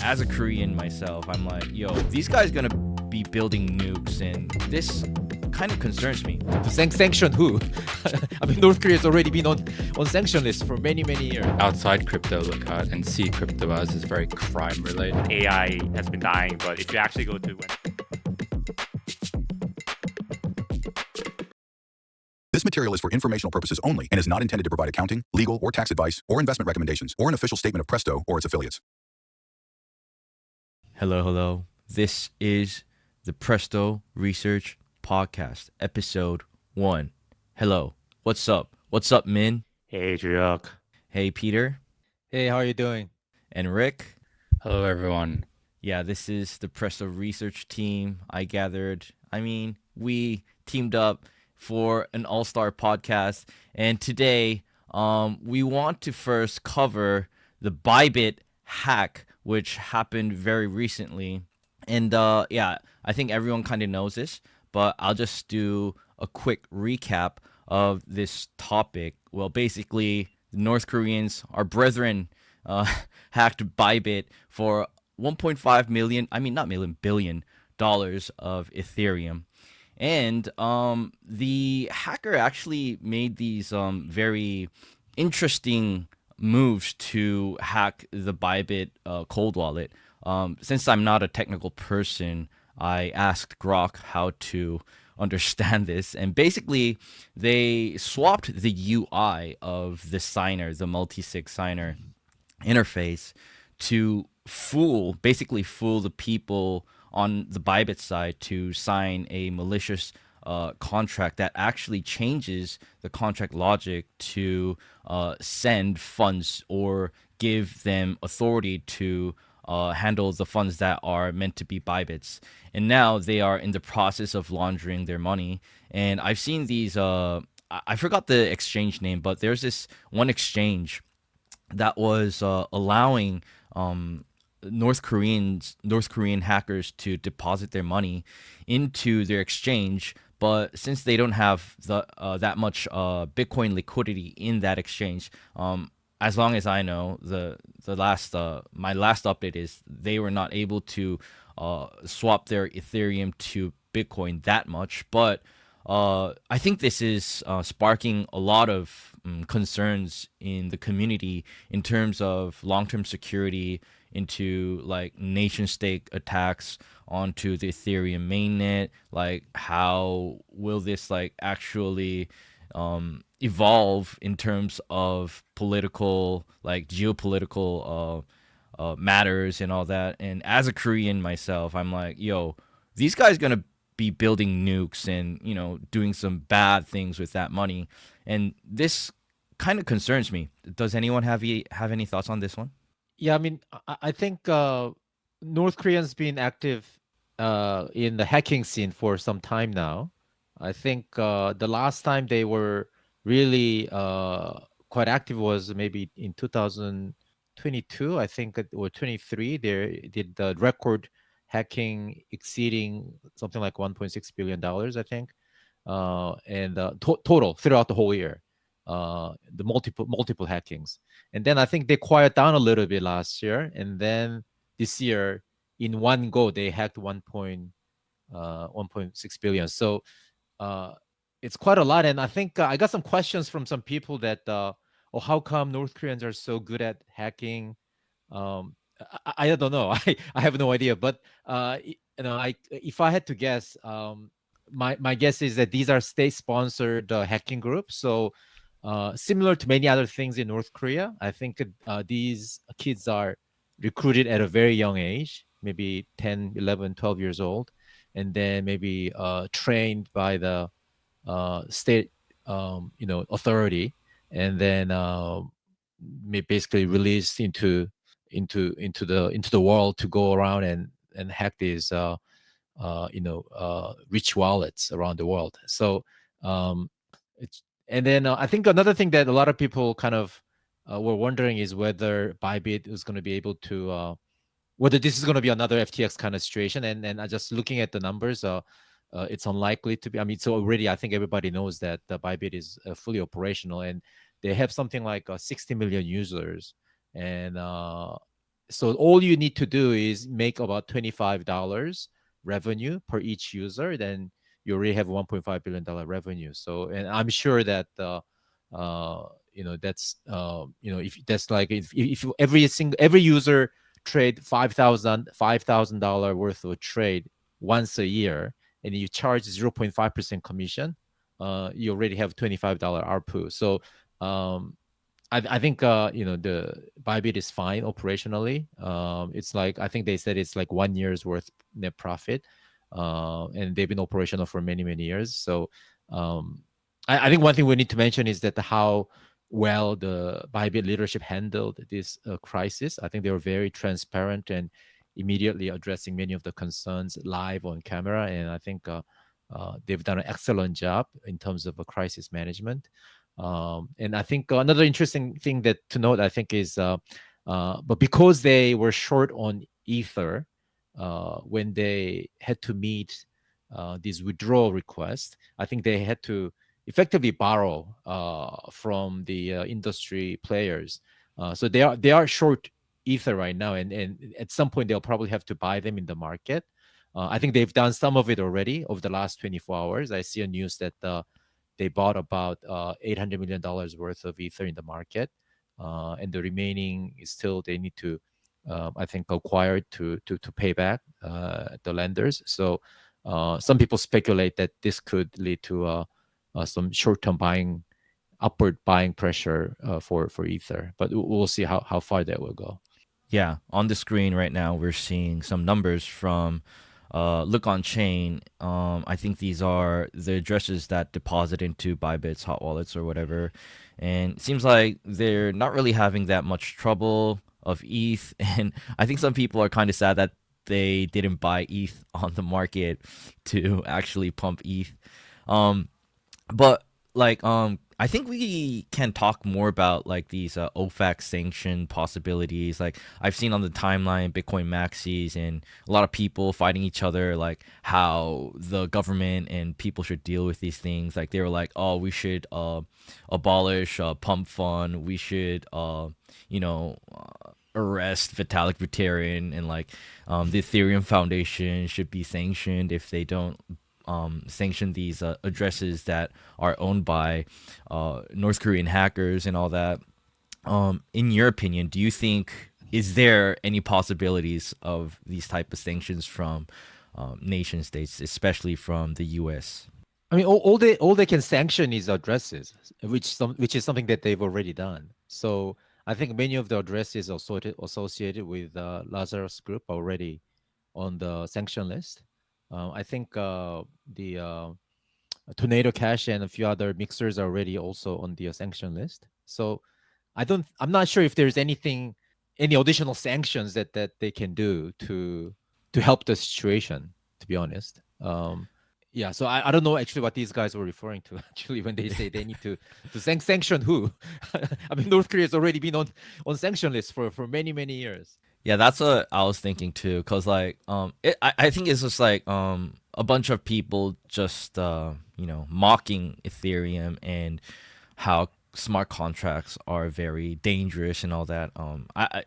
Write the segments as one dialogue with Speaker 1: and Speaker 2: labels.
Speaker 1: as a Korean myself, I'm like, yo, these guys gonna be building nukes, and this kind of concerns me.
Speaker 2: To sanction who? I mean, North Korea has already been on sanction list for many years.
Speaker 3: Outside crypto, look at and see crypto as is very crime related.
Speaker 4: AI has been dying, but if you actually go to
Speaker 5: This material is for informational purposes only and is not intended to provide accounting, legal, or tax advice, or investment recommendations, or an official statement of Presto or its affiliates.
Speaker 1: Hello. This is the Presto Research Podcast, episode 1. Hello. What's up? What's up, Min?
Speaker 4: hey, Juyuk.
Speaker 1: Hey, Peter.
Speaker 2: Hey, how are you doing?
Speaker 1: And Rick.
Speaker 3: Hello, everyone.
Speaker 1: Yeah, this is the Presto Research team. We teamed up for an all-star podcast, and today we want to first cover the ByBit hack, which happened very recently. And I think everyone kind of knows this, but I'll just do a quick recap of this topic. Well, basically, the North Koreans, our brethren, hacked ByBit for billion dollars of Ethereum. And the hacker actually made these very interesting moves to hack the ByBit cold wallet. Since I'm not a technical person, I asked Grok how to understand this. And basically, they swapped the UI of the signer, the multi-sig signer interface, to fool the people on the ByBit side to sign a malicious contract that actually changes the contract logic to send funds or give them authority to handle the funds that are meant to be ByBits. And now they are in the process of laundering their money. And I've seen these, I forgot the exchange name, but there's this one exchange that was allowing North Korean hackers to deposit their money into their exchange, but since they don't have that much Bitcoin liquidity in that exchange, as long as I know, my last update is they were not able to swap their Ethereum to Bitcoin that much. But I think this is sparking a lot of concerns in the community in terms of long-term security, into like nation state attacks onto the Ethereum mainnet. Like, how will this like actually evolve in terms of political, like geopolitical matters and all that? And as a Korean myself, I'm like, yo, these guys gonna be building nukes and, you know, doing some bad things with that money. And this kind of concerns me. Does anyone have any thoughts on this one?
Speaker 2: Yeah, I mean, I think North Koreans been active in the hacking scene for some time now. I think the last time they were really quite active was maybe in 2022, I think, or 23. They did the record hacking exceeding something like $1.6 billion, I think, and total throughout the whole year. The multiple hackings, and then I think they quiet down a little bit last year, and then this year in one go they hacked 1.6 billion. So it's quite a lot, and I think I got some questions from some people that how come North Koreans are so good at hacking? I don't know. I have no idea, but if I had to guess, my guess is that these are state-sponsored hacking groups. So similar to many other things in North Korea, I think these kids are recruited at a very young age, maybe 10, 11, 12 years old, and then maybe trained by the state, authority, and then basically released into the world to go around and hack these rich wallets around the world. So it's. And then I think another thing that a lot of people kind of were wondering is whether ByBit is going to be able to, whether this is going to be another FTX kind of situation. And just looking at the numbers, it's unlikely to be. I mean, so already I think everybody knows that the ByBit is fully operational, and they have something like 60 million users. And So all you need to do is make about $25 revenue per each user, then you already have $1.5 billion revenue. So, and I'm sure that that's if that's like if every user trade $5,000 worth of trade once a year, and you charge 0.5% commission, you already have $25 ARPU. So I think the ByBit is fine operationally. It's like, I think they said it's like 1 year's worth net profit, and they've been operational for many years. So I think one thing we need to mention is that how well the ByBit leadership handled this crisis. I think they were very transparent and immediately addressing many of the concerns live on camera, and I think they've done an excellent job in terms of crisis management. And I think another interesting thing that to note, I think, is but because they were short on Ether when they had to meet these withdrawal requests, I think they had to effectively borrow from the industry players. So they are short Ether right now, and at some point they'll probably have to buy them in the market. I think they've done some of it already over the last 24 hours. I see a news that they bought about $800 million worth of Ether in the market, and the remaining is still they need to, I think, acquire to pay back the lenders. So some people speculate that this could lead to some short-term upward buying pressure for Ether, but we'll see how far that will go.
Speaker 1: Yeah, on the screen right now, we're seeing some numbers from Look on Chain. I think these are the addresses that deposit into ByBit's hot wallets or whatever. And it seems like they're not really having that much trouble of ETH. And I think some people are kind of sad that they didn't buy ETH on the market to actually pump ETH. But like I think we can talk more about like these OFAC sanction possibilities. Like I've seen on the timeline Bitcoin maxis and a lot of people fighting each other, like how the government and people should deal with these things. Like they were like, oh, we should abolish pump.fun. We should arrest Vitalik Buterin, and like the Ethereum Foundation should be sanctioned if they don't sanction these addresses that are owned by North Korean hackers and all that. In your opinion, do you think, is there any possibilities of these type of sanctions from nation states, especially from the U.S.?
Speaker 2: I mean, all they can sanction is addresses, which is something that they've already done. So I think many of the addresses associated with Lazarus Group are already on the sanction list. I think the Tornado Cash and a few other mixers are already also on the sanction list. So I'm not sure if there's any additional sanctions that they can do to help the situation, to be honest. Yeah, so I don't know actually what these guys were referring to actually when they say they need to sanction who. I mean, North Korea has already been on sanction lists for many years.
Speaker 1: Yeah, that's what I was thinking too. Cause like, I think it's just like a bunch of people just mocking Ethereum and how smart contracts are very dangerous and all that.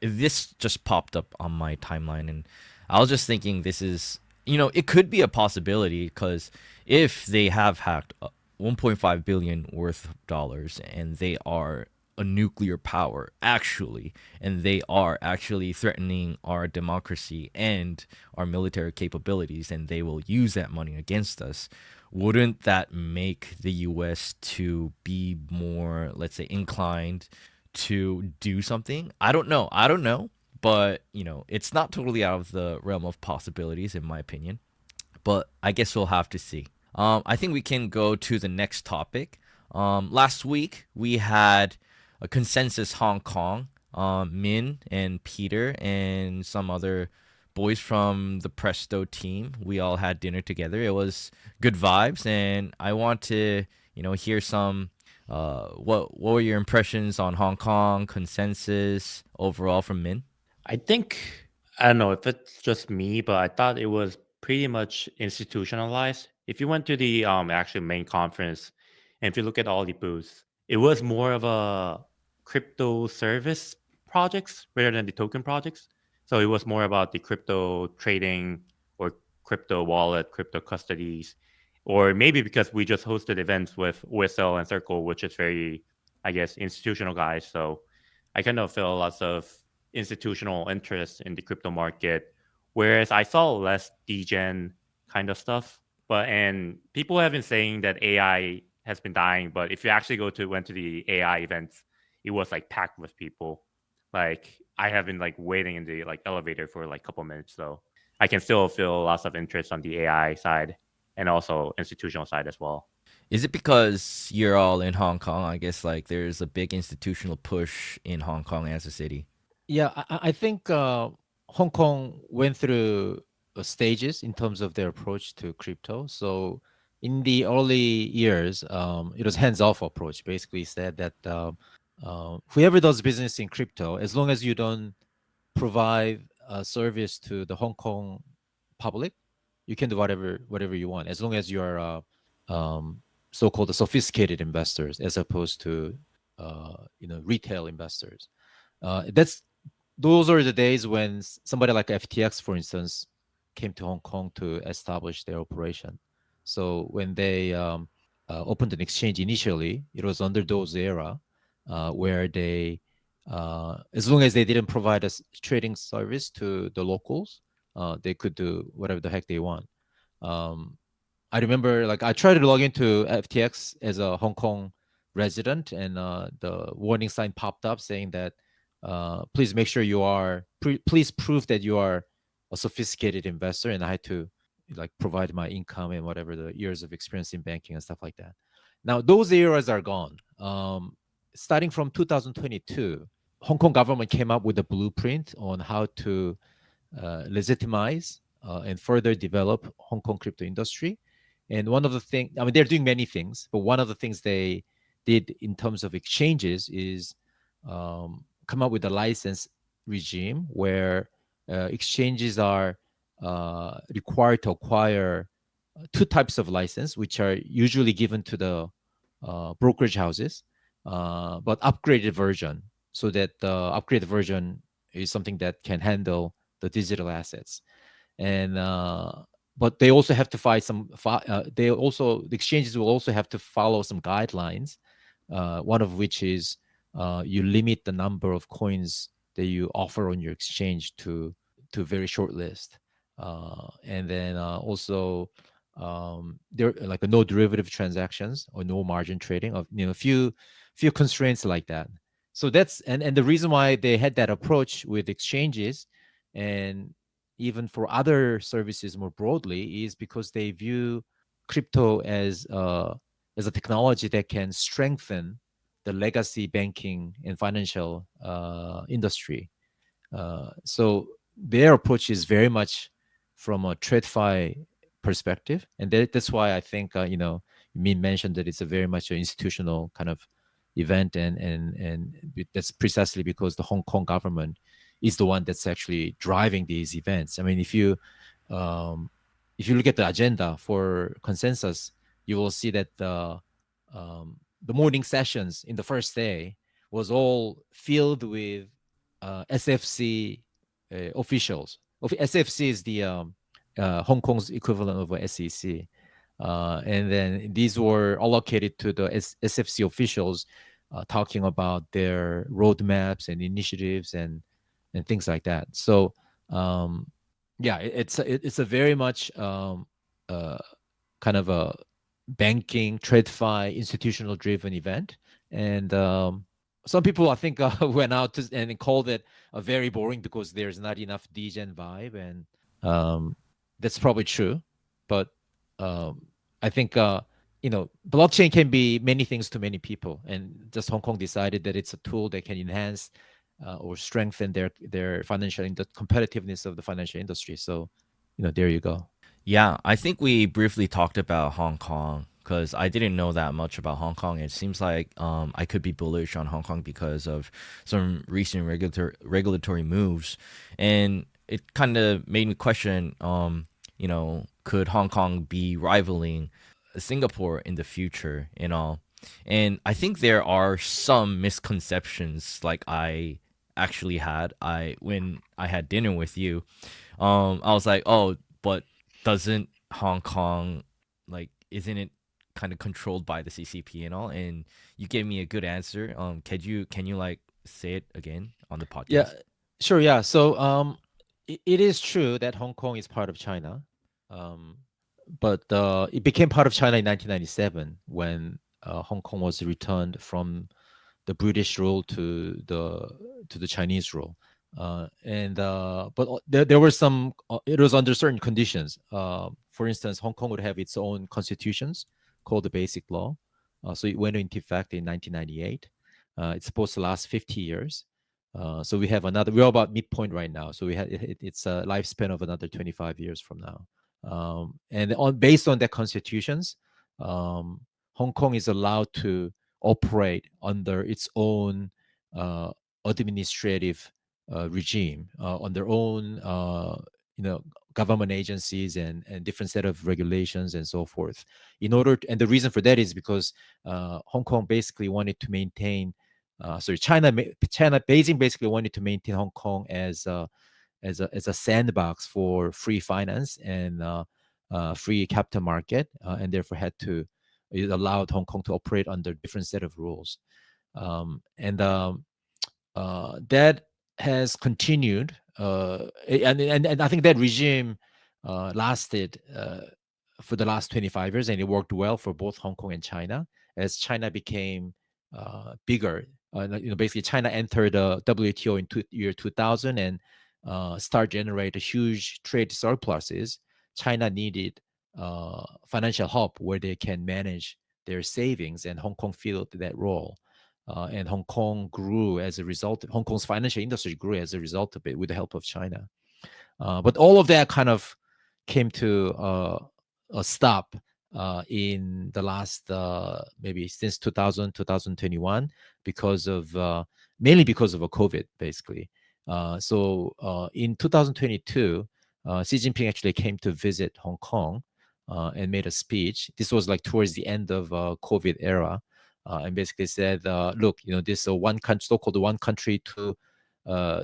Speaker 1: This just popped up on my timeline, and I was just thinking this is, it could be a possibility, because if they have hacked 1.5 billion worth of dollars and they are a nuclear power actually, and they are actually threatening our democracy and our military capabilities, and they will use that money against us, wouldn't that make the US to be more, let's say, inclined to do something? I don't know, but it's not totally out of the realm of possibilities in my opinion, but I guess we'll have to see. I think we can go to the next topic. Last week we had a Consensus Hong Kong, Min and Peter and some other boys from the Presto team. We all had dinner together. It was good vibes, and I want to, hear some. What were your impressions on Hong Kong, Consensus overall from Min?
Speaker 4: I think, I don't know if it's just me, but I thought it was pretty much institutionalized. If you went to the actual main conference, and if you look at all the booths, it was more of a crypto service projects rather than the token projects. So it was more about the crypto trading or crypto wallet, crypto custodies, or maybe because we just hosted events with Whistle and Circle, which is very, I guess, institutional guys. So I kind of feel lots of institutional interest in the crypto market, whereas I saw less degen kind of stuff. But and people have been saying that AI has been dying, but if you actually went to the AI events, it was like packed with people. Like I have been like waiting in the like elevator for like a couple minutes, so I can still feel lots of interest on the AI side and also institutional side as well.
Speaker 1: Is it because you're all in Hong Kong? I guess like there's a big institutional push in Hong Kong as a city.
Speaker 2: Yeah, I think Hong Kong went through stages in terms of their approach to crypto. So in the early years, it was hands-off approach. Basically, said that whoever does business in crypto, as long as you don't provide a service to the Hong Kong public, you can do whatever you want, as long as you are so-called sophisticated investors, as opposed to retail investors. Those are the days when somebody like FTX, for instance, came to Hong Kong to establish their operation. So when they opened an exchange initially, it was under those era where they, as long as they didn't provide a trading service to the locals, they could do whatever the heck they want. I remember, like, I tried to log into FTX as a Hong Kong resident, and the warning sign popped up saying that please make sure you are please prove that you are a sophisticated investor, and I had to like provide my income and whatever the years of experience in banking and stuff like that. Now those eras are gone. Starting from 2022, Hong Kong government came up with a blueprint on how to legitimize and further develop Hong Kong crypto industry. And one of the things, I mean, they're doing many things, but one of the things they did in terms of exchanges is come up with a license regime where exchanges are required to acquire two types of license, which are usually given to the brokerage houses, but upgraded version, so that the upgraded version is something that can handle the digital assets. And but they also have to find some. The exchanges will also have to follow some guidelines. One of which is you limit the number of coins that you offer on your exchange to a very short list, and then also there like no derivative transactions or no margin trading, of few constraints like that. So that's and the reason why they had that approach with exchanges and even for other services more broadly is because they view crypto as a technology that can strengthen the legacy banking and financial industry. So their approach is very much from a TradFi perspective, and that's why I think Min mentioned that it's a very much an institutional kind of event, and that's precisely because the Hong Kong government is the one that's actually driving these events. I mean, if you look at the agenda for consensus, you will see that the morning sessions in the first day was all filled with SFC officials. SFC is the Hong Kong's equivalent of a SEC. And then these were allocated to the SFC officials talking about their roadmaps and initiatives and things like that. So yeah, it's a very much kind of a banking, TradFi, institutional driven event. And some people, I think, went out and called it very boring because there's not enough degen vibe, and that's probably true. But I think blockchain can be many things to many people, and just Hong Kong decided that it's a tool that can enhance or strengthen their financial the competitiveness of the financial industry. So there you go.
Speaker 1: Yeah, I think we briefly talked about Hong Kong because I didn't know that much about Hong Kong. It seems like I could be bullish on Hong Kong because of some recent regulatory moves, and it kind of made me question, could Hong Kong be rivaling Singapore in the future and all? And I think there are some misconceptions, like I actually had. When I had dinner with you, I was like, oh, but doesn't Hong Kong, like, isn't it kind of controlled by the CCP and all? And you gave me a good answer. Can you like say it again on the
Speaker 2: Yeah,
Speaker 1: podcast?
Speaker 2: sure. Yeah. So it is true that Hong Kong is part of China, um, but it became part of China in 1997 when Hong Kong was returned from the British rule to the Chinese rule. There were some. It was under certain conditions. For instance, Hong Kong would have its own constitutions called the Basic Law. So it went into effect in 1998. It's supposed to last 50 years. So we have another. We're about midpoint right now. So we had it's a lifespan of another 25 years from now. And based on the constitutions, Hong Kong is allowed to operate under its own uh, administrative regime, on their own, government agencies and different set of regulations and so forth. And the reason for that is because Hong Kong basically wanted to maintain. China, Beijing basically wanted to maintain Hong Kong as a sandbox for free finance and free capital market, and therefore it allowed Hong Kong to operate under different set of rules, and that has continued, and I think that regime lasted for the last 25 years, and it worked well for both Hong Kong and China as China became bigger. Basically, China entered the WTO in year 2000 and start generate huge trade surpluses. China needed financial help where they can manage their savings, and Hong Kong filled that role. And Hong Kong grew as a result. Hong Kong's financial industry grew as a result of it with the help of China. But all of that kind of came to a stop in the last maybe since 2000, 2021 mainly because of a COVID, basically. So in 2022, Xi Jinping actually came to visit Hong Kong and made a speech. This was like towards the end of COVID era, and basically said, look, this so-called one country, two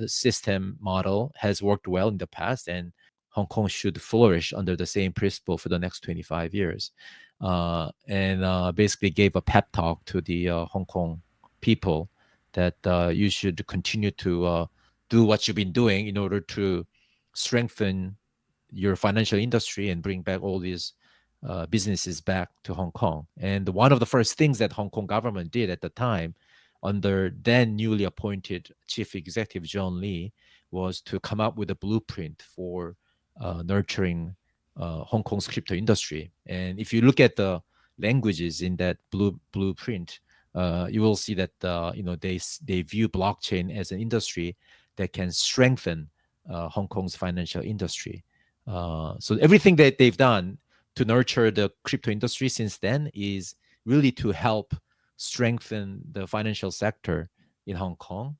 Speaker 2: system model has worked well in the past, and Hong Kong should flourish under the same principle for the next 25 years. And basically gave a pep talk to the Hong Kong people that you should continue to do what you've been doing in order to strengthen your financial industry and bring back all these businesses back to Hong Kong. And one of the first things that Hong Kong government did at the time, under then newly appointed Chief Executive John Lee, was to come up with a blueprint for nurturing Hong Kong's crypto industry. And if you look at the languages in that blueprint, you will see that they view blockchain as an industry that can strengthen Hong Kong's financial industry. So everything that they've done to nurture the crypto industry since then is really to help strengthen the financial sector in Hong Kong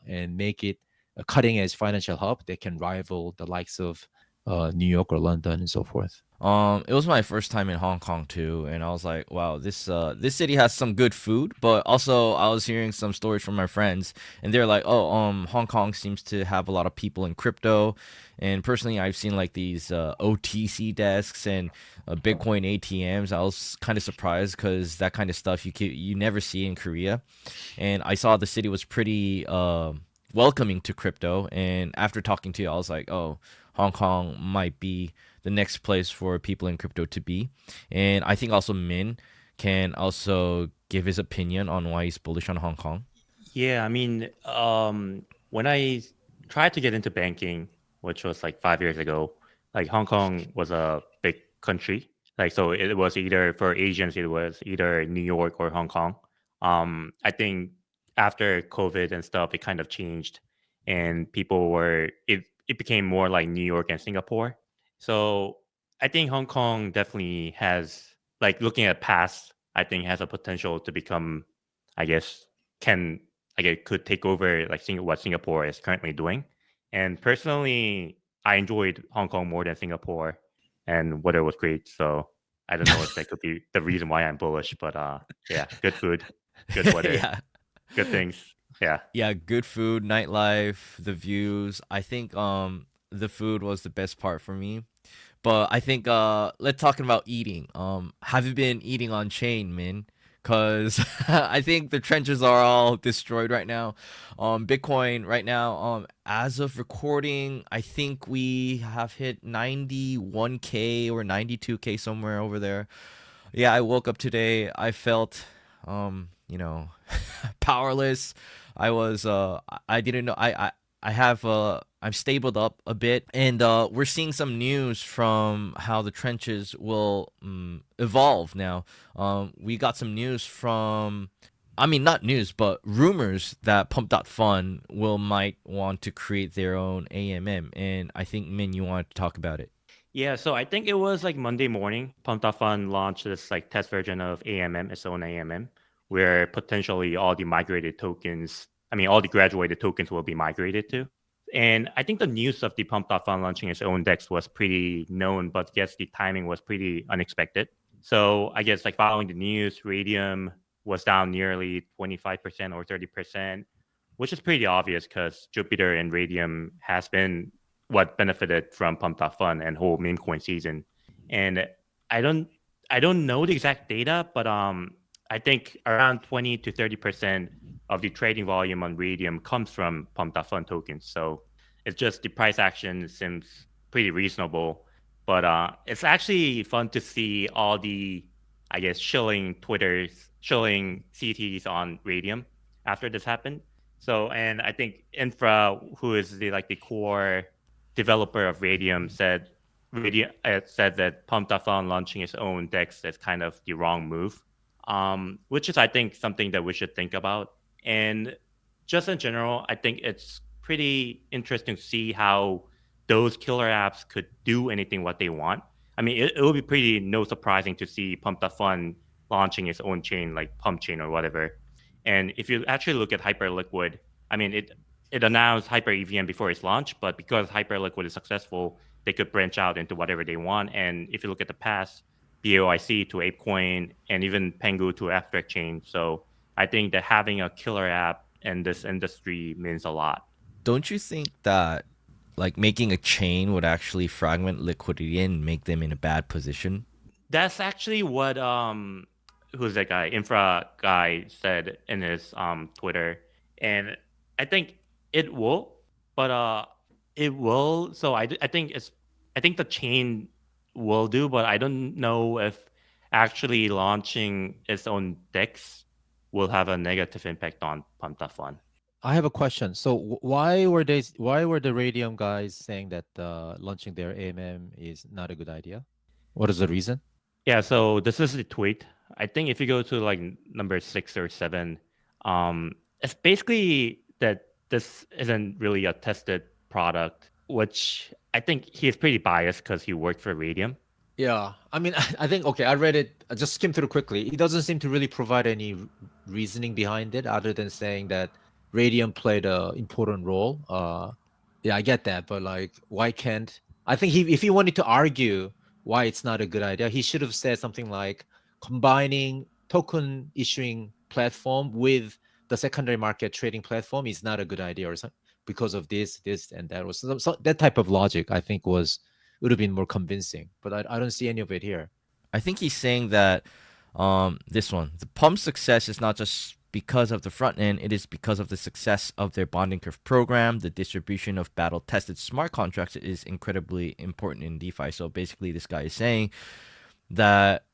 Speaker 2: and make it a cutting-edge financial hub that can rival the likes of New York or London and so forth.
Speaker 1: It was my first time in Hong Kong too, and I was like, wow, this city has some good food, but also I was hearing some stories from my friends, and they're like, oh, Hong Kong seems to have a lot of people in crypto, and personally, I've seen like these OTC desks and Bitcoin ATMs. I was kind of surprised because that kind of stuff you never see in Korea, and I saw the city was pretty welcoming to crypto, and after talking to you, I was like, oh, Hong Kong might be the next place for people in crypto to be. And I think also Min can also give his opinion on why he's bullish on Hong Kong.
Speaker 4: Yeah, I mean, when I tried to get into banking, which was like 5 years ago, like Hong Kong was a big country. Like, so it was either for Asians, it was either New York or Hong Kong. I think after COVID and stuff, it kind of changed, and it became more like New York and Singapore. So I think Hong Kong definitely has, like, looking at past, I think has a potential to become, I guess, could take over like what Singapore is currently doing. And personally, I enjoyed Hong Kong more than Singapore, and weather was great. So I don't know if that could be the reason why I'm bullish, but yeah, good food, good weather,
Speaker 1: Yeah.
Speaker 4: good things.
Speaker 1: Yeah, good food, nightlife, the views. I think the food was the best part for me. But I think let's talking about eating. Have you been eating on chain, Min? Cause I think the trenches are all destroyed right now. Bitcoin right now, as of recording, I think we have hit 91K or 92K somewhere over there. Yeah, I woke up today. I felt, you know, powerless. I didn't know. I have I'm stabled up a bit, and we're seeing some news from how the trenches will evolve now. We got some news from, I mean, not news, but rumors that pump.fun will might want to create their own AMM, and I think Min, you wanted to talk about it.
Speaker 4: Yeah, so I think it was like Monday morning, pump.fun launched this like test version of AMM, its own AMM, where potentially all the migrated tokens, I mean, all the graduated tokens will be migrated to. And I think the news of the pump.fun launching its own DEX was pretty known, but I guess the timing was pretty unexpected. So I guess like following the news, Radium was down nearly 25% or 30%, which is pretty obvious because Jupiter and Radium has been what benefited from pump.fun and whole Memecoin season. And I don't know the exact data, but I think around 20 to 30% of the trading volume on Radium comes from pump.fun tokens. So it's just the price action seems pretty reasonable. But it's actually fun to see all the, I guess, shilling CTs on Radium after this happened. So, and I think Infra, who is the core developer of Radium, said that pump.fun launching its own DEX is kind of the wrong move, which is, I think, something that we should think about. And just in general, I think it's pretty interesting to see how those killer apps could do anything what they want. I mean, it will be pretty no surprising to see pump.fun launching its own chain, like Pump Chain or whatever. And if you actually look at Hyperliquid, I mean, it announced Hyper EVM before its launch, but because Hyperliquid is successful, they could branch out into whatever they want. And if you look at the past, BOIC to ApeCoin, and even Pengu to Abstract Chain. So I think that having a killer app in this industry means a lot.
Speaker 1: Don't you think that like making a chain would actually fragment liquidity and make them in a bad position?
Speaker 4: That's actually what who's that guy, Infra guy, said in his Twitter, and I think it will, but it will. So I think the chain will do, but I don't know if actually launching its own DEX will have a negative impact on pump.fun.
Speaker 2: I have a question. So why were the Radium guys saying that launching their AMM is not a good idea? What is the reason?
Speaker 4: Yeah, so this is the tweet. I think if you go to like number 6 or 7, it's basically that this isn't really a tested product, which I think he's pretty biased because he worked for Radium.
Speaker 2: Yeah, I mean, I think, okay, I read it, I just skimmed through quickly. It doesn't seem to really provide any reasoning behind it other than saying that Radium played an important role. Yeah, I get that, but like, why can't, I think if he wanted to argue why it's not a good idea, he should have said something like combining token issuing platform with the secondary market trading platform is not a good idea or something because of this, and that. Was so that type of logic, I think, would have been more convincing, but I don't see any of it here.
Speaker 1: I think he's saying that this one, the pump success is not just because of the front end, it is because of the success of their bonding curve program. The distribution of battle tested smart contracts is incredibly important in DeFi. So basically, this guy is saying that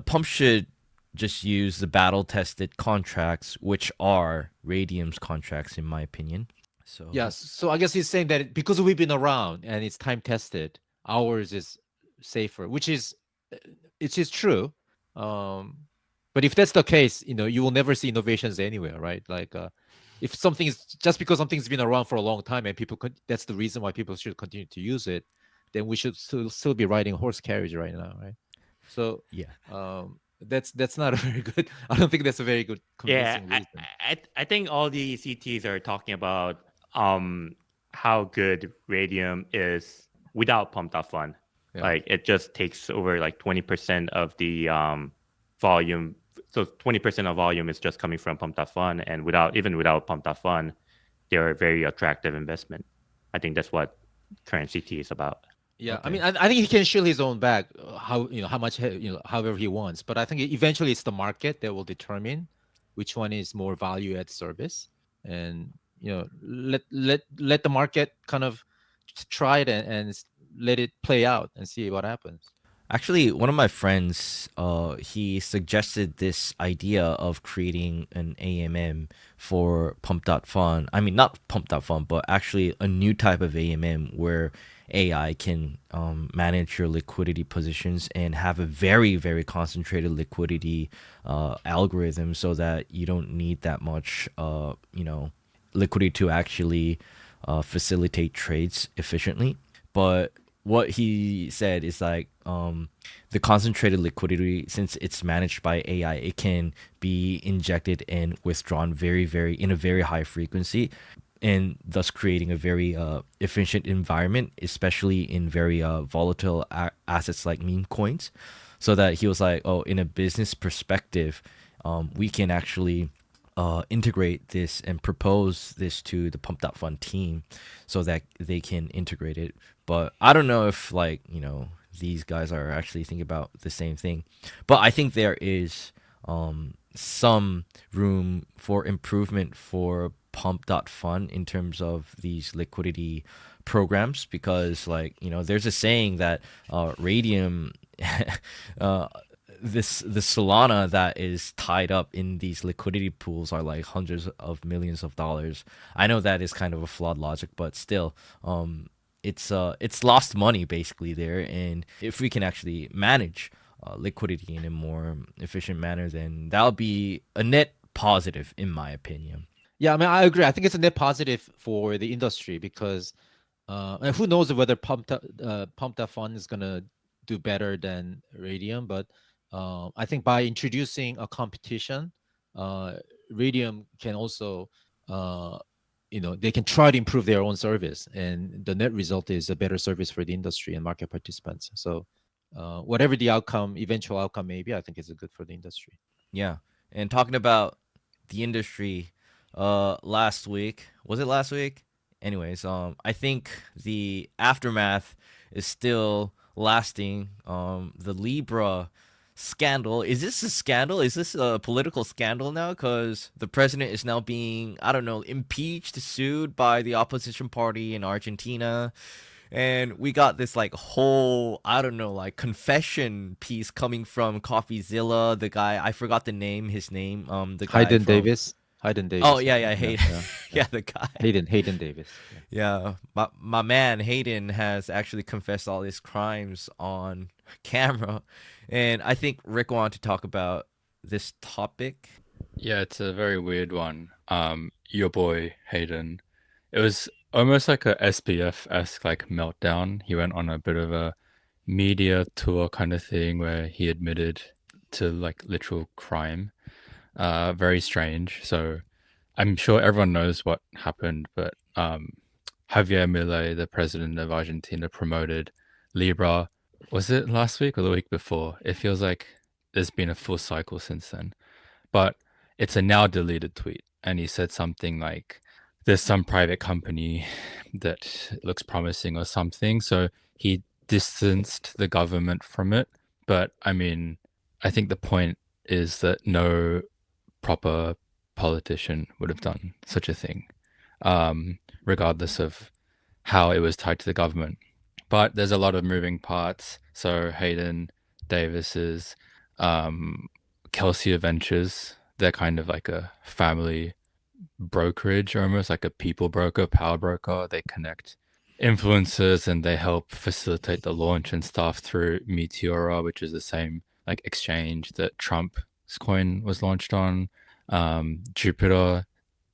Speaker 1: Pump should just use the battle tested contracts, which are Radium's contracts, in my opinion. So
Speaker 2: yes, so I guess he's saying that because we've been around and it's time tested, ours is safer, which is true. But if that's the case, you will never see innovations anywhere, right? Like if something is just because something's been around for a long time and that's the reason why people should continue to use it, then we should still be riding horse carriage right now, right? So
Speaker 1: yeah,
Speaker 2: that's not a very good. I don't think that's a very good convincing reason.
Speaker 4: I think all the CTs are talking about how good Radium is without pump.fun. Yeah. Like it just takes over like 20% of the volume. So 20% of volume is just coming from pump.fun, and without pump.fun, they're a very attractive investment. I think that's what current CT is about.
Speaker 2: Yeah, I
Speaker 1: Okay.
Speaker 2: mean, I think he can shield his own bag, how much, however he wants. But I think eventually it's the market that will determine which one is more value add service, and let the market kind of try it and let it play out and see what happens.
Speaker 1: Actually, one of my friends, he suggested this idea of creating an AMM for pump.fun. I mean, not pump.fun, but actually a new type of AMM where AI can manage your liquidity positions and have a very, very concentrated liquidity algorithm so that you don't need that much, liquidity to actually facilitate trades efficiently. But what he said is like the concentrated liquidity, since it's managed by AI, it can be injected and withdrawn in a very high frequency, and thus creating a very efficient environment, especially in very volatile assets like meme coins. So that he was like, oh, in a business perspective, we can actually integrate this and propose this to the pump.fun team so that they can integrate it. But I don't know if these guys are actually thinking about the same thing. But I think there is some room for improvement for pump.fun in terms of these liquidity programs, because there's a saying that radium the Solana that is tied up in these liquidity pools are like hundreds of millions of dollars. I know that is kind of a flawed logic, but still, it's lost money basically there. And if we can actually manage liquidity in a more efficient manner, then that'll be a net positive, in my opinion.
Speaker 2: Yeah, I mean, I agree. I think it's a net positive for the industry because and who knows whether pump.fun is gonna do better than Radium, but I think by introducing a competition, Radium can also, they can try to improve their own service, and the net result is a better service for the industry and market participants. So, whatever the eventual outcome may be, I think is good for the industry.
Speaker 1: Yeah, and talking about the industry, last week, was it last week? Anyways, I think the aftermath is still lasting. The Libra scandal. Is this a scandal? Is this a political scandal now? Because the president is now being, I don't know, impeached, sued by the opposition party in Argentina. And we got this whole, I don't know, confession piece coming from CoffeeZilla, the guy, I forgot his name. The guy
Speaker 2: Hayden
Speaker 1: from,
Speaker 2: Davis.
Speaker 1: Oh yeah, Hayden. Yeah, the guy.
Speaker 2: Hayden Davis.
Speaker 1: Yeah, my man Hayden has actually confessed all his crimes on camera, and I think Rick wanted to talk about this topic.
Speaker 3: Yeah, it's a very weird one. Your boy Hayden, it was almost like a SPF-esque meltdown. He went on a bit of a media tour kind of thing where he admitted to literal crime. Very strange. So I'm sure everyone knows what happened, but Javier Milei, the president of Argentina, promoted Libra. Was it last week or the week before? It feels like there's been a full cycle since then. But it's a now deleted tweet. And he said something like, there's some private company that looks promising or something. So he distanced the government from it. But I mean, I think the point is that no proper politician would have done such a thing, regardless of how it was tied to the government. But there's a lot of moving parts. So Hayden Davis's Kelsia Ventures, they're kind of like a family brokerage, almost like a people broker, power broker. They connect influencers and they help facilitate the launch and stuff through Meteora, which is the same exchange that Trump's coin was launched on. Jupiter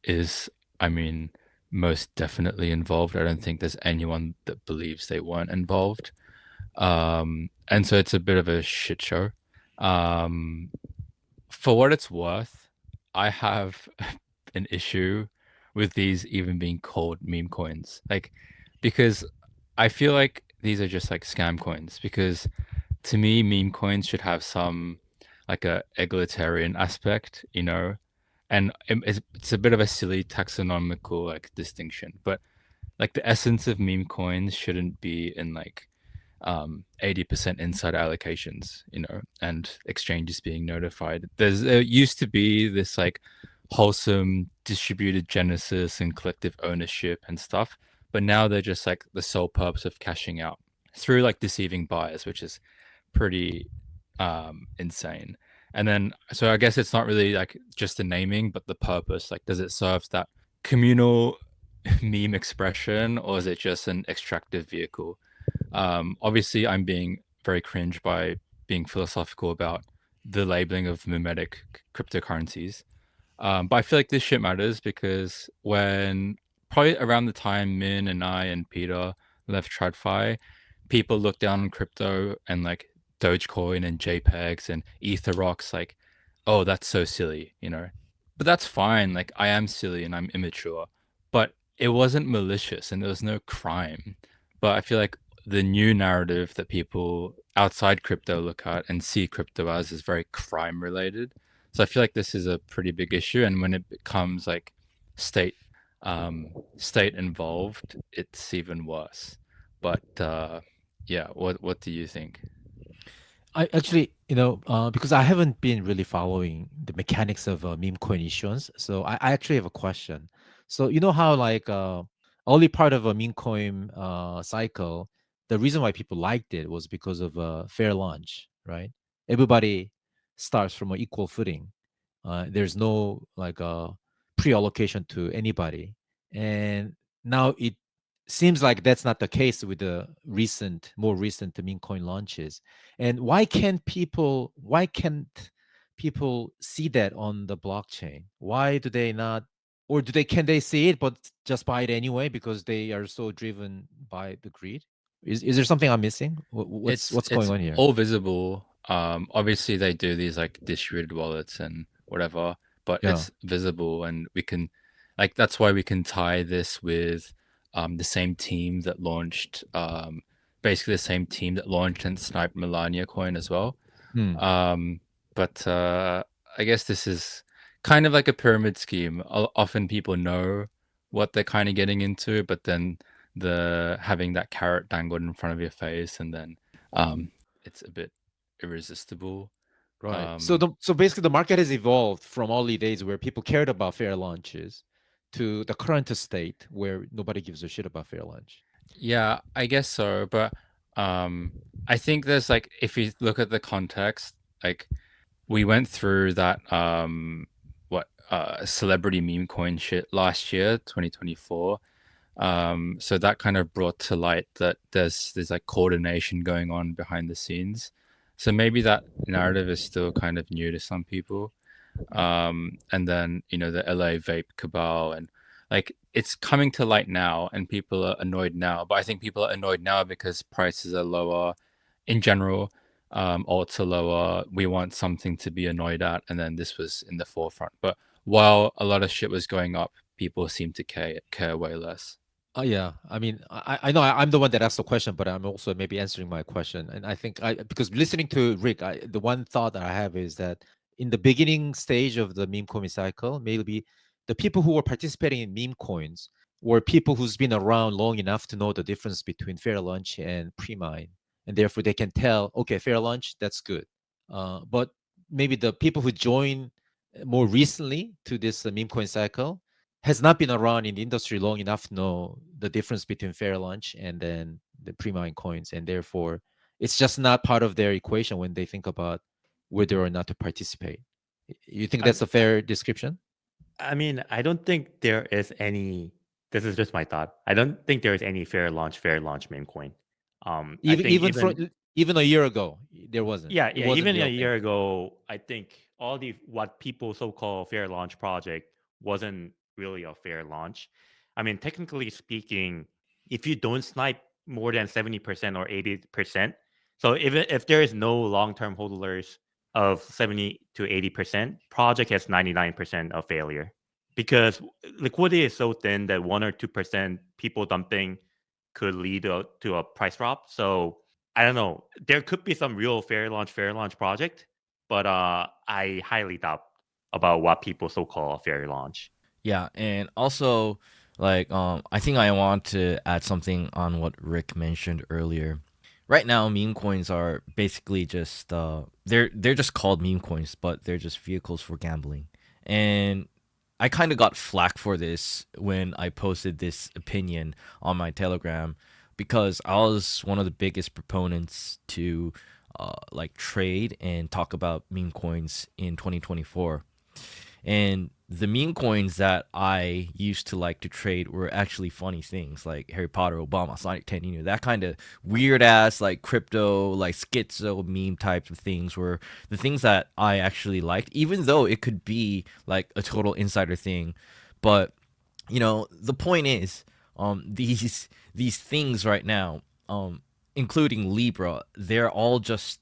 Speaker 3: is, I mean, most definitely involved. I don't think there's anyone that believes they weren't involved. And so it's a bit of a shit show. For what it's worth, I have an issue with these even being called meme coins, because I feel like these are just scam coins, because to me meme coins should have some like a egalitarian aspect, you know, and it's a bit of a silly taxonomical like distinction, but like the essence of meme coins shouldn't be in like 80% insider allocations, you know, and exchanges being notified. There used to be this like wholesome distributed genesis and collective ownership and stuff, but now they're just like the sole purpose of cashing out through like deceiving buyers, which is pretty insane. And then so I guess it's not really like just the naming, but the purpose. Like, does it serve that communal meme expression, or is it just an extractive vehicle? Obviously, I'm being very cringe by being philosophical about the labeling of mimetic cryptocurrencies. But I feel like this shit matters because when probably around the time Min and I and Peter left TradFi, people looked down on crypto and like Dogecoin and JPEGs and Ether rocks, like, oh, that's so silly, you know. But that's fine. Like, I am silly and I'm immature, but it wasn't malicious and there was no crime. But I feel like the new narrative that people outside crypto look at and see crypto as is very crime related. So I feel like this is a pretty big issue, and when it becomes like state state involved, it's even worse. But yeah, what do you think?
Speaker 2: I actually, because I haven't been really following the mechanics of meme coin issuance, so I actually have a question. So you know how like early part of a meme coin cycle, the reason why people liked it was because of fair launch, right? Everybody starts from an equal footing. There's no like pre-allocation to anybody, and now it seems like that's not the case with the more recent meme coin launches. And why can't people see that on the blockchain? Why do they not, or can they see it but just buy it anyway because they are so driven by the greed? Is there something I'm missing? What's going
Speaker 3: It's
Speaker 2: on here?
Speaker 3: all visible. Obviously they do these like distributed wallets and whatever, but
Speaker 2: Yeah.
Speaker 3: it's visible, and we can like that's why we can tie this with the same team that launched basically the same team that launched and sniped Melania coin as well.
Speaker 2: Hmm.
Speaker 3: But I guess this is kind of like a pyramid scheme. Often people know what they're kind of getting into, but then the having that carrot dangled in front of your face, and then it's a bit irresistible.
Speaker 2: Right. So basically the market has evolved from early days where people cared about fair launches to the current state where nobody gives a shit about fair launch.
Speaker 3: Yeah, I guess so. But I think there's like, if you look at the context, like we went through that celebrity meme coin shit last year, 2024. So that kind of brought to light that there's like coordination going on behind the scenes. So maybe that narrative is still kind of new to some people. And then, you know, the LA vape cabal, and like it's coming to light now and people are annoyed now. But I think people are annoyed now because prices are lower in general. Alts are lower. We want something to be annoyed at. And then this was in the forefront. But while a lot of shit was going up, people seem to care way less.
Speaker 2: Yeah, I mean, I know I'm the one that asked the question, but I'm also maybe answering my question. And I think because listening to Rick, the one thought that I have is that in the beginning stage of the meme coin cycle, maybe the people who were participating in meme coins were people who's been around long enough to know the difference between fair lunch and pre-mine, and therefore they can tell, okay, fair lunch, that's good. But maybe the people who join more recently to this meme coin cycle has not been around in the industry long enough to know the difference between fair lunch and then the pre-mine coins, and therefore it's just not part of their equation when they think about whether or not to participate. You think that's a fair description?
Speaker 4: I mean, I don't think there is any. This is just my thought. I don't think there is any fair launch meme coin. I think
Speaker 2: Even a year ago, there wasn't.
Speaker 4: yeah,
Speaker 2: It
Speaker 4: yeah.
Speaker 2: wasn't
Speaker 4: Even
Speaker 2: real
Speaker 4: a
Speaker 2: thing.
Speaker 4: year ago, I think all the what people so-called fair launch project wasn't really a fair launch. I mean, technically speaking, if you don't snipe more than 70% or 80%, so if there is no long-term hodlers of 70 to 80%, project has 99% of failure because liquidity is so thin that 1 or 2% people dumping could lead to a price drop. So I don't know. There could be some real fair launch project, but I highly doubt about what people so-called a fair launch.
Speaker 1: Yeah, and also like I think I want to add something on what Rick mentioned earlier. Right now, meme coins are basically just they're just called meme coins, but they're just vehicles for gambling. And I kind of got flack for this when I posted this opinion on my Telegram because I was one of the biggest proponents to like trade and talk about meme coins in 2024. And the meme coins that I used to like to trade were actually funny things like Harry Potter, Obama, Sonic 10, that kind of weird ass like crypto, like schizo meme types of things were the things that I actually liked, even though it could be like a total insider thing. But the point is, these things right now, including Libra, they're all just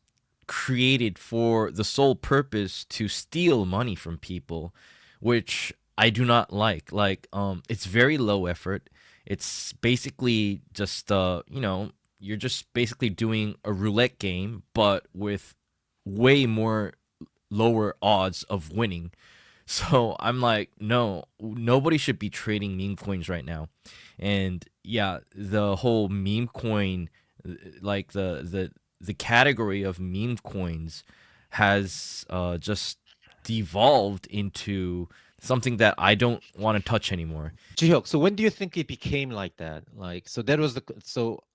Speaker 1: created for the sole purpose to steal money from people, which I do not like. Like, it's very low effort. It's basically just, you're just basically doing a roulette game, but with way more lower odds of winning. So I'm like, no, nobody should be trading meme coins right now. And yeah, the whole meme coin, like the category of meme coins has just devolved into something that I don't want to touch anymore.
Speaker 2: Jihyuk, so when do you think it became like that? Like, so that was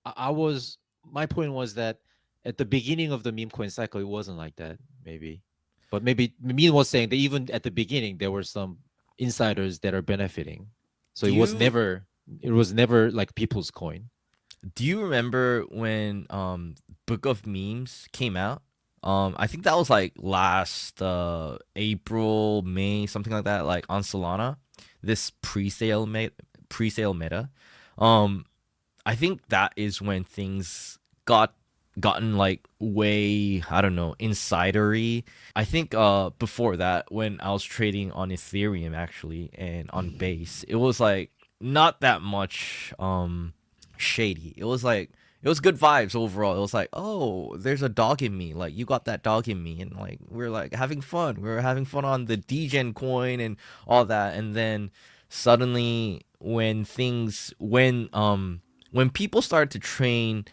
Speaker 2: I was, my point was that at the beginning of the meme coin cycle, it wasn't like that, maybe. But maybe Min was saying that even at the beginning, there were some insiders that are benefiting. So
Speaker 1: Do
Speaker 2: it was
Speaker 1: you-
Speaker 2: never like people's coin.
Speaker 1: Do you remember when Book of Memes came out? I think that was like last April, May, something like that, like on Solana. This pre-sale meta. Um, I think that is when things gotten like way, I don't know, insidery. I think before that, when I was trading on Ethereum actually and on Base, it was like not that much shady. It was like it was good vibes overall. It was like, oh, there's a dog in me. Like you got that dog in me, and like we're like having fun. We were having fun on the Degen coin and all that. And then suddenly, when people started to trade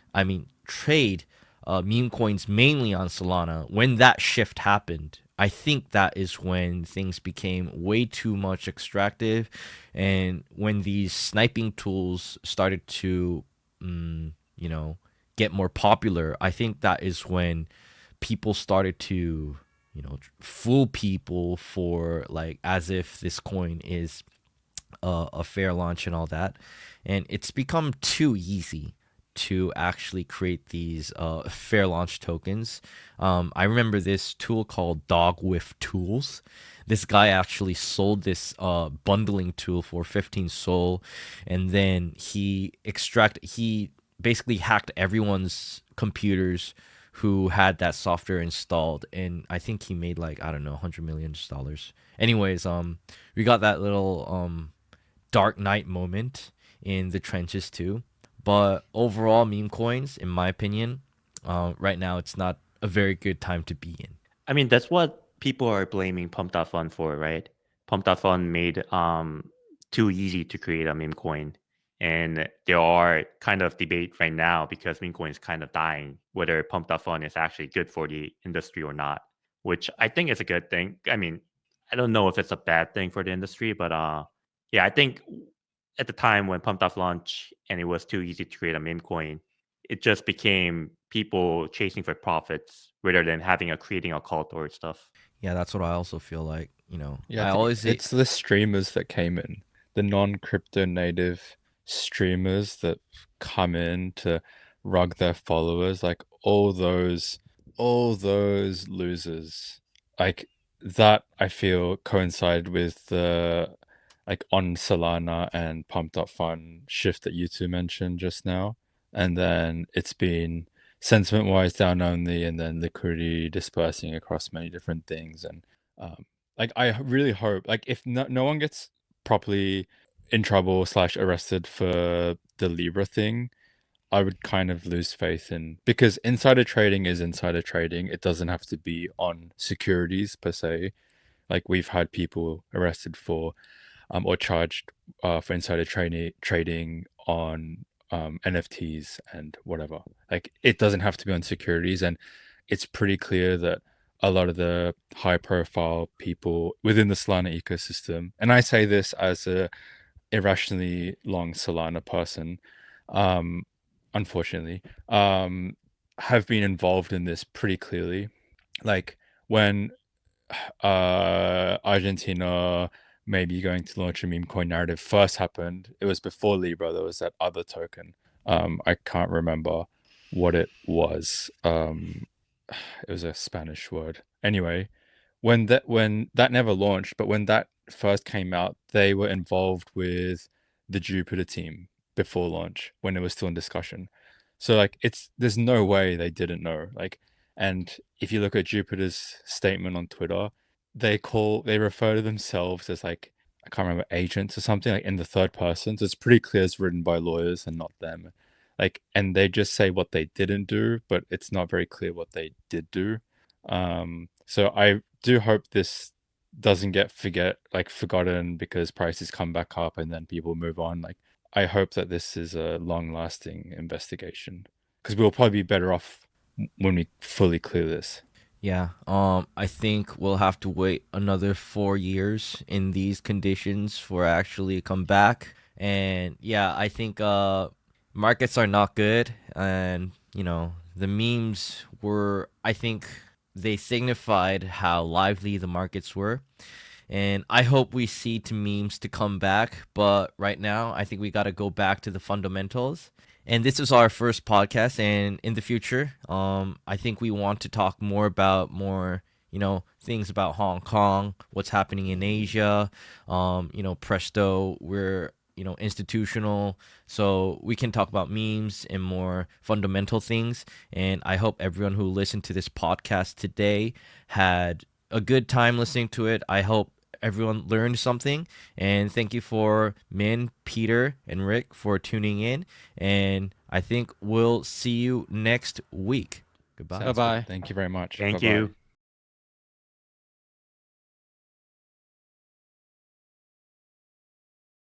Speaker 1: meme coins mainly on Solana, when that shift happened, I think that is when things became way too much extractive, and when these sniping tools started to, get more popular. I think that is when people started to, fool people for like as if this coin is a fair launch and all that, and it's become too easy to actually create these fair launch tokens. I remember this tool called Dog with Tools. This guy actually sold this bundling tool for 15 Sol, and then he basically hacked everyone's computers who had that software installed, and I think he made like, I don't know, $100 million. Anyways, we got that little Dark Knight moment in the trenches too. But overall, meme coins, in my opinion, right now it's not a very good time to be in.
Speaker 4: I mean, that's what people are blaming pump.fun for, right? Pump.fun made too easy to create a meme coin. And there are kind of debate right now because meme coin is kind of dying, whether pump.fun is actually good for the industry or not, which I think is a good thing. I mean, I don't know if it's a bad thing for the industry, but yeah, I think at the time when pump.fun launched and it was too easy to create a meme coin, it just became people chasing for profits rather than creating a cult or stuff.
Speaker 1: Yeah, that's what I also feel like.
Speaker 3: Yeah,
Speaker 1: I always
Speaker 3: it's the streamers that came in, the non-crypto native streamers that come in to rug their followers, like all those losers. Like that I feel coincide with the like on Solana and pump.fun shift that you two mentioned just now. And then it's been sentiment wise down only, and then liquidity dispersing across many different things. And like I really hope, like if no one gets properly in trouble / arrested for the Libra thing, I would kind of lose faith in, because insider trading is insider trading. It doesn't have to be on securities per se. Like we've had people arrested for or charged for insider trading on NFTs and whatever. Like it doesn't have to be on securities, and it's pretty clear that a lot of the high profile people within the Solana ecosystem, and I say this as a irrationally long Solana person, unfortunately, have been involved in this pretty clearly. Like when Argentina maybe going to launch a meme coin narrative first happened, it was before Libra. There was that other token. I can't remember what it was. It was a Spanish word. Anyway, when that never launched, but when that first came out, they were involved with the Jupiter team before launch when it was still in discussion. So like there's no way they didn't know. Like, and if you look at Jupiter's statement on Twitter, they refer to themselves as like, I can't remember, agents or something, like in the third person. So it's pretty clear it's written by lawyers and not them. Like, and they just say what they didn't do, but it's not very clear what they did do. So I do hope this doesn't get forgotten because prices come back up and then people move on. Like, I hope that this is a long-lasting investigation, because we'll probably be better off when we fully clear this.
Speaker 1: Yeah, I think we'll have to wait another 4 years in these conditions for actually come back. And yeah, I think markets are not good, and the memes were, I think they signified how lively the markets were. And I hope we see to memes to come back, but right now I think we got to go back to the fundamentals. And this is our first podcast, and in the future, I think we want to talk more about things about Hong Kong, what's happening in Asia, Presto, we're institutional, so we can talk about memes and more fundamental things. And I hope everyone who listened to this podcast today had a good time listening to it. I hope everyone learned something, and thank you for Min, Peter, and Rick for tuning in, and I think we'll see you next week. Goodbye.
Speaker 2: Bye-bye.
Speaker 3: Thank you very much.
Speaker 4: Thank
Speaker 3: Bye-bye.
Speaker 4: you.